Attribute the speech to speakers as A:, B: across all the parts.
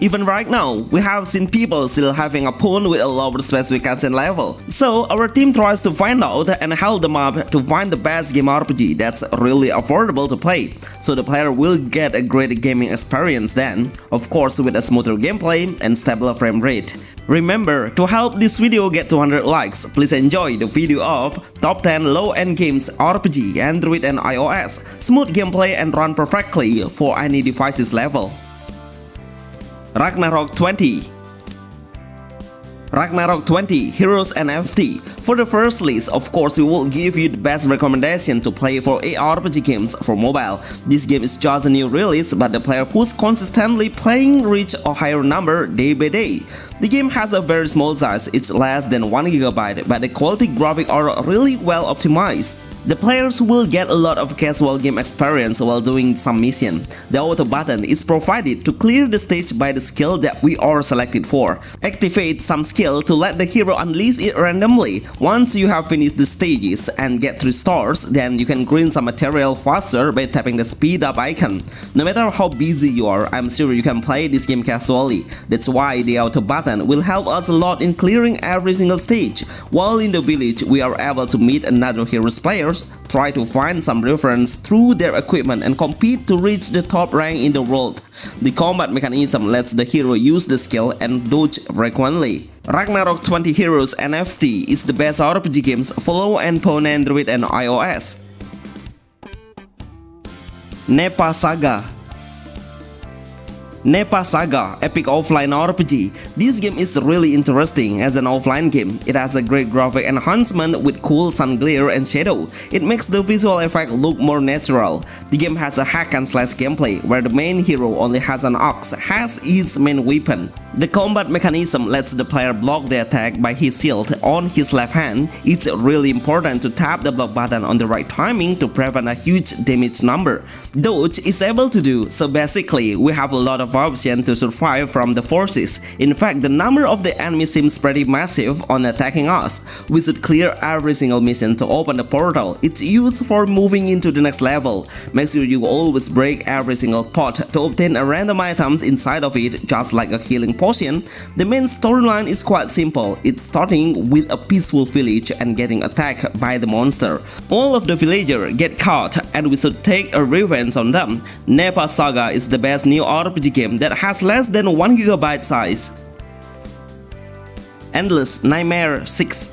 A: Even right now, we have seen people still having a phone with a lower specification level. So our team tries to find out and help them up to find the best game RPG that's really affordable to play, so the player will get a great gaming experience then, of course with a smoother gameplay and stable frame rate. Remember, to help this video get 200 likes, please enjoy the video of Top 10 Low-End Games RPG, Android and iOS, smooth gameplay and run perfectly for any devices level. Ragnarok 20. Ragnarok 20 Heroes NFT. For the first list, of course, we will give you the best recommendation to play for ARPG games for mobile. This game is just a new release, but the player who's consistently playing reach a higher number day by day. The game has a very small size, it's less than 1 GB, but the quality graphics are really well optimized. The players will get a lot of casual game experience while doing some mission. The auto button is provided to clear the stage by the skill that we are selected for. Activate some skill to let the hero unleash it randomly. Once you have finished the stages and get 3 stars, then you can grind some material faster by tapping the speed up icon. No matter how busy you are, I'm sure you can play this game casually. That's why the auto button will help us a lot in clearing every single stage. While in the village, we are able to meet another hero's players, try to find some reference through their equipment and compete to reach the top rank in the world. The combat mechanism lets the hero use the skill and dodge frequently. Ragnarok 20 Heroes NFT is the best RPG games for low-end phone, Android and iOS. NEPA Saga. NEPA Saga, epic offline RPG. This game is really interesting as an offline game. It has a great graphic enhancement with cool sun glare and shadow. It makes the visual effect look more natural. The game has a hack and slash gameplay where the main hero only has an axe as his main weapon. The combat mechanism lets the player block the attack by his shield on his left hand. It's really important to tap the block button on the right timing to prevent a huge damage number. Dodge is able to do, so basically we have a lot of options to survive from the forces. In fact, the number of the enemies seems pretty massive on attacking us. We should clear every single mission to open the portal. It's used for moving into the next level. Make sure you always break every single pot to obtain a random items inside of it, just like a healing potion. The main storyline is quite simple. It's starting with a peaceful village and getting attacked by the monster. All of the villagers get caught and we should take a revenge on them. NEPA Saga is the best new RPG game that has less than 1 GB size. Endless Nightmare 6.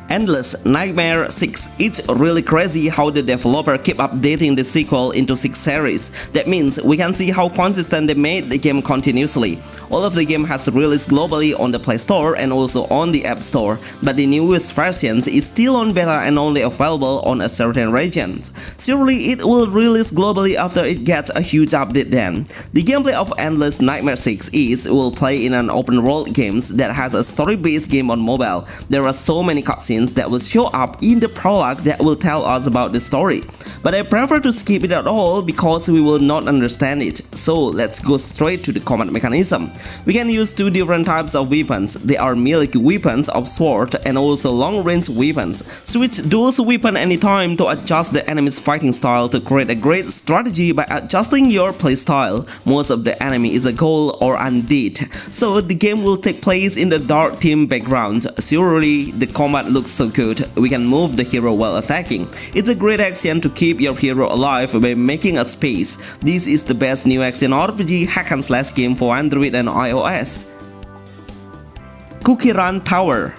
A: Endless Nightmare 6. It's really crazy how the developer keep updating the sequel into 6 series. That means we can see how consistent they made the game continuously. All of the game has released globally on the Play Store and also on the App Store, but the newest version is still on beta and only available on a certain regions. Surely it will release globally after it gets a huge update then. The gameplay of Endless Nightmare 6 is will play in an open world game that has a story-based game on mobile. There are so many cutscenes that will show up in the prologue that will tell us about the story, but I prefer to skip it at all because we will not understand it. So let's go straight to the combat mechanism. We can use 2 different types of weapons. They are melee weapons of sword and also long-range weapons. Switch those weapons anytime to adjust the enemy's fighting style to create a great strategy by adjusting your playstyle. Most of the enemy is a ghoul or undead, so the game will take place in the dark theme background. Surely the combat looks so good. We can move the hero while attacking. It's a great action to keep your hero alive by making a space. This is the best new action RPG hack and slash game for Android and iOS. Cookie Run Tower.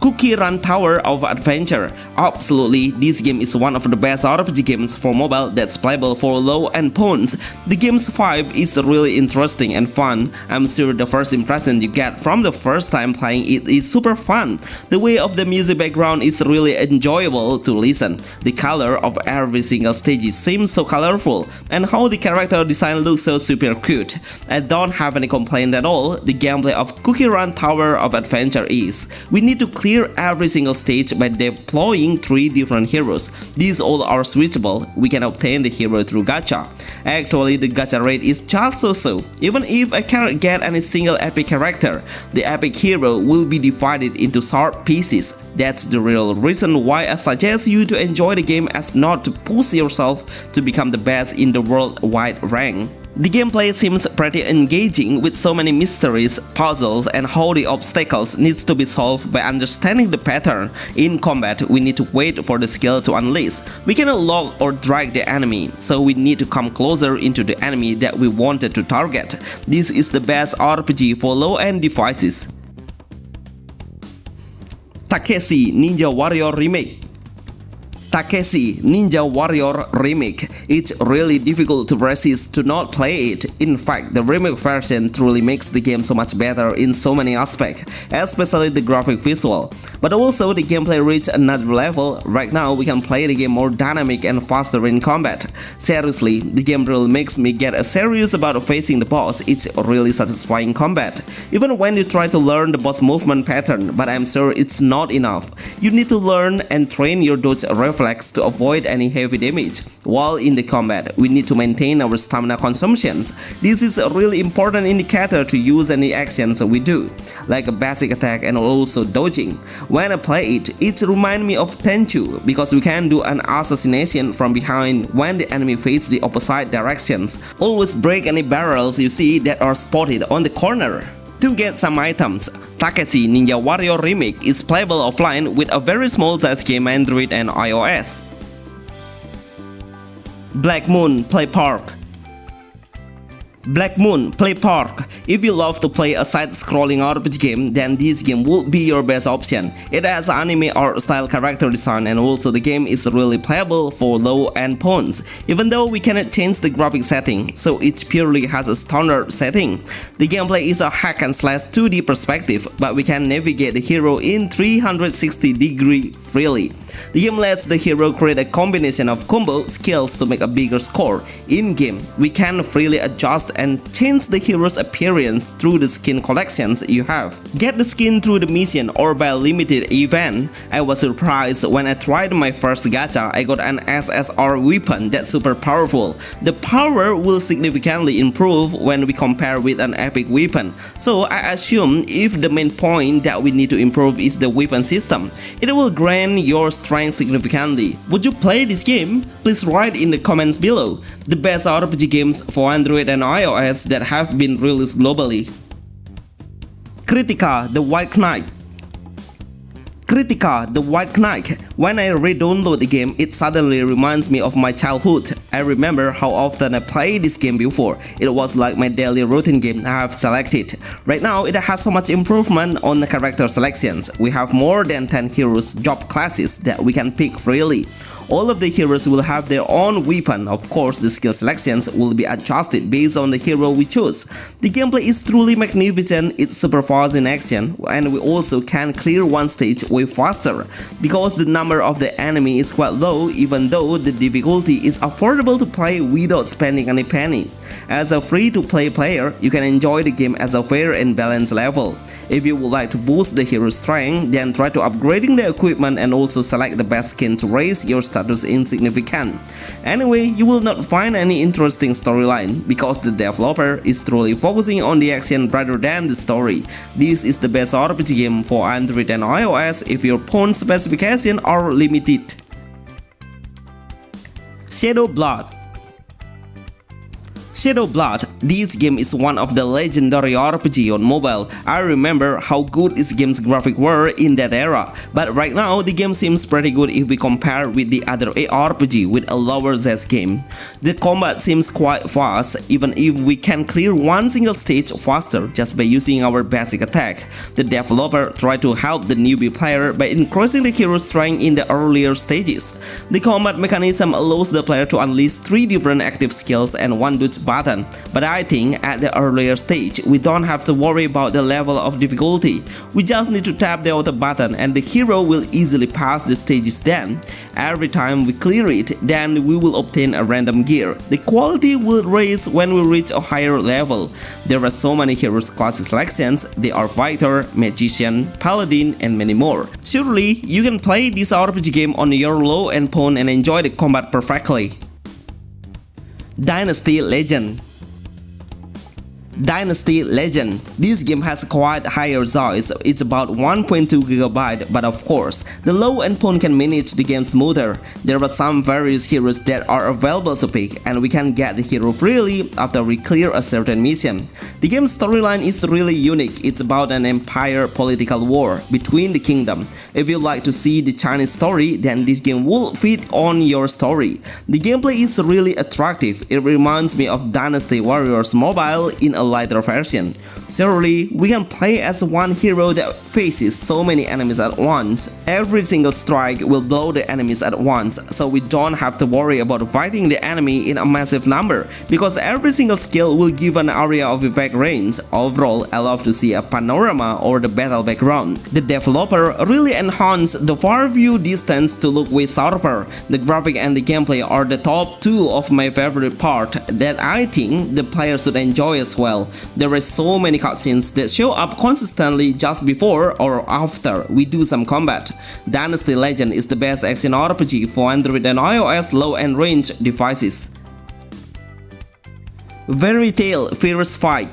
A: Cookie Run Tower of Adventure. Absolutely, this game is one of the best RPG games for mobile that's playable for low-end phones. The game's vibe is really interesting and fun. I'm sure the first impression you get from the first time playing it is super fun. The way of the music background is really enjoyable to listen. The color of every single stage seems so colorful, and how the character design looks so super cute. I don't have any complaint at all. The gameplay of Cookie Run Tower of Adventure is, we need to clear every single stage by deploying 3 different heroes. These all are switchable. We can obtain the hero through gacha. Actually, the gacha rate is just so-so. Even if I cannot get any single epic character, the epic hero will be divided into short pieces. That's the real reason why I suggest you to enjoy the game as not to push yourself to become the best in the worldwide rank. The gameplay seems pretty engaging with so many mysteries, puzzles, and how the obstacles needs to be solved by understanding the pattern. In combat, we need to wait for the skill to unleash. We cannot lock or drag the enemy, so we need to come closer into the enemy that we wanted to target. This is the best RPG for low-end devices. Takei Ninja Warrior Remake. Takei Ninja Warrior Remake. It's really difficult to resist to not play it. In fact, the remake version truly makes the game so much better in so many aspects, especially the graphic visual. But also the gameplay reached another level. Right now we can play the game more dynamic and faster in combat. Seriously, the game really makes me get serious about facing the boss. It's really satisfying combat. Even when you try to learn the boss movement pattern, but I'm sure it's not enough. You need to learn and train your dodge reflex to avoid any heavy damage. While in the combat, we need to maintain our stamina consumption. This is a really important indicator to use any actions we do, like a basic attack and also dodging. When I play it, it reminds me of Tenchu because we can do an assassination from behind when the enemy faces the opposite directions. Always break any barrels you see that are spotted on the corner. To get some items, Takei Ninja Warrior Remake is playable offline with a very small size game Android and iOS. Black Moon Play Park. Black Moon Play Park. If you love to play a side-scrolling RPG game, then this game will be your best option. It has anime art style character design, and also the game is really playable for low-end phones. Even though we cannot change the graphic setting, so it purely has a standard setting. The gameplay is a hack and slash 2D perspective, but we can navigate the hero in 360 degrees freely. The game lets the hero create a combination of combo skills to make a bigger score. In-game, we can freely adjust and change the hero's appearance through the skin collections you have. Get the skin through the mission or by a limited event. I was surprised when I tried my first gacha. I got an SSR weapon that's super powerful. The power will significantly improve when we compare with an epic weapon. So I assume if the main point that we need to improve is the weapon system, it will grant your strength significantly. Would you play this game? Please write in the comments below. The best RPG games for Android and iOS that have been released globally. Critica The White Knight. Critica The White Knight. When I re-download the game, it suddenly reminds me of my childhood. I remember how often I played this game before. It was like my daily routine game I have selected. Right now, it has so much improvement on the character selections. We have more than 10 heroes job classes that we can pick freely. All of the heroes will have their own weapon. Of course, the skill selections will be adjusted based on the hero we choose. The gameplay is truly magnificent. It's super fast in action, and we also can clear one stage way faster because the number of the enemy is quite low, even though the difficulty is affordable to play without spending any penny. As a free-to-play player, you can enjoy the game as a fair and balanced level. If you would like to boost the hero's strength, then try to upgrading the equipment and also select the best skin to raise your status insignificant. Anyway, you will not find any interesting storyline because the developer is truly focusing on the action rather than the story. This is the best RPG game for Android and iOS if your phone specifications are limited. Shadow Blood. Shadow Blood. This game is one of the legendary RPG on mobile. I remember how good this game's graphics were in that era, but right now the game seems pretty good if we compare with the other ARPG with a lower ZES game. The combat seems quite fast, even if we can clear one single stage faster just by using our basic attack. The developer tried to help the newbie player by increasing the hero's strength in the earlier stages. The combat mechanism allows the player to unleash 3 different active skills and 1 dodge button, but I think at the earlier stage we don't have to worry about the level of difficulty. We just need to tap the auto button and the hero will easily pass the stages. Then every time we clear it, then we will obtain a random gear. The quality will raise when we reach a higher level. There are so many heroes class selections. They are fighter, magician, paladin, and many more. Surely you can play this RPG game on your low-end phone and enjoy the combat perfectly. Dynasty Legend. Dynasty Legend. This game has quite higher size, it's about 1.2 GB, but of course, the low end phone can manage the game smoother. There are some various heroes that are available to pick, and we can get the hero freely after we clear a certain mission. The game's storyline is really unique. It's about an empire political war between the kingdom. If you like to see the Chinese story, then this game will fit on your story. The gameplay is really attractive. It reminds me of Dynasty Warriors Mobile in a lighter version. Similarly, we can play as one hero that faces so many enemies at once. Every single strike will blow the enemies at once, so we don't have to worry about fighting the enemy in a massive number, because every single skill will give an area of effect range. Overall, I love to see a panorama or the battle background. The developer really enhanced the far view distance to look way sharper. The graphic and the gameplay are the top two of my favorite part that I think the player should enjoy as well. There are so many cutscenes that show up consistently just before or after we do some combat. Dynasty Legend is the best action RPG for Android and iOS low-end range devices. Fairy Tail Fierce Fight.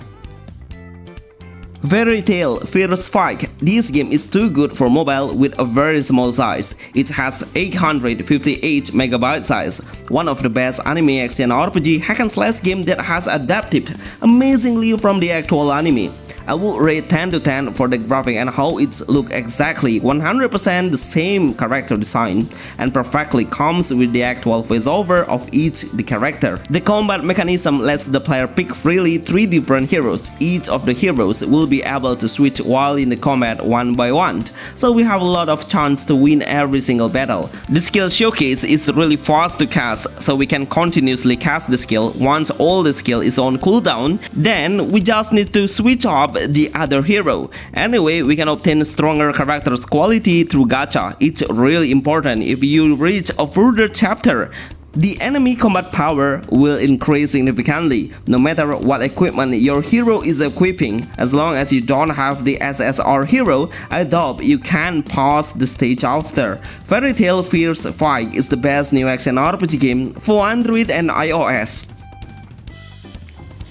A: Fairy Tail Fierce Fight. This game is too good for mobile with a very small size. It has 858 MB size. One of the best anime action RPG hack and slash game that has adapted amazingly from the actual anime. I would rate 10 to 10 for the graphic and how it's look exactly 100% the same character design and perfectly comes with the actual voiceover of each the character. The combat mechanism lets the player pick freely 3 different heroes. Each of the heroes will be able to switch while in the combat one by one, so we have a lot of chance to win every single battle. The skill showcase is really fast to cast, so we can continuously cast the skill. Once all the skill is on cooldown, then we just need to switch up the other hero. Anyway, we can obtain stronger characters quality through gacha. It's really important. If you reach a further chapter, the enemy combat power will increase significantly, no matter what equipment your hero is equipping. As long as you don't have the SSR hero, I doubt you can pass the stage after. Fairy Tail Fierce Fight is the best new action RPG game for Android and iOS.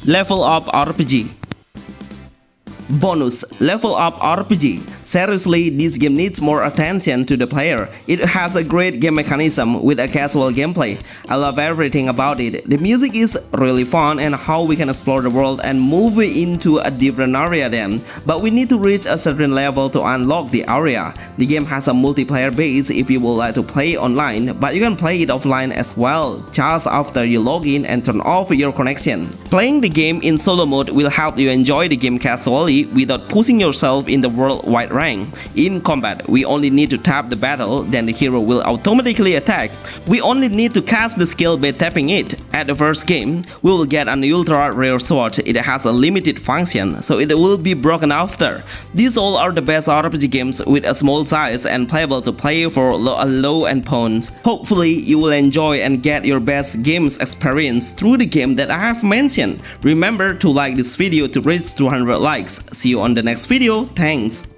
A: Level Up RPG. Bonus Level Up RPG. Seriously, this game needs more attention to the player. It has a great game mechanism with a casual gameplay. I love everything about it. The music is really fun and how we can explore the world and move into a different area then. But we need to reach a certain level to unlock the area. The game has a multiplayer base if you would like to play online, but you can play it offline as well, just after you log in and turn off your connection. Playing the game in solo mode will help you enjoy the game casually without pushing yourself in the worldwide rank. In combat, we only need to tap the battle, then the hero will automatically attack. We only need to cast the skill by tapping it. At the first game, we will get an ultra rare sword. It has a limited function, so it will be broken after. These all are the best RPG games with a small size and playable to play for a low-end phone. Hopefully, you will enjoy and get your best games experience through the game that I have mentioned. Remember to like this video to reach 200 likes. See you on the next video. Thanks.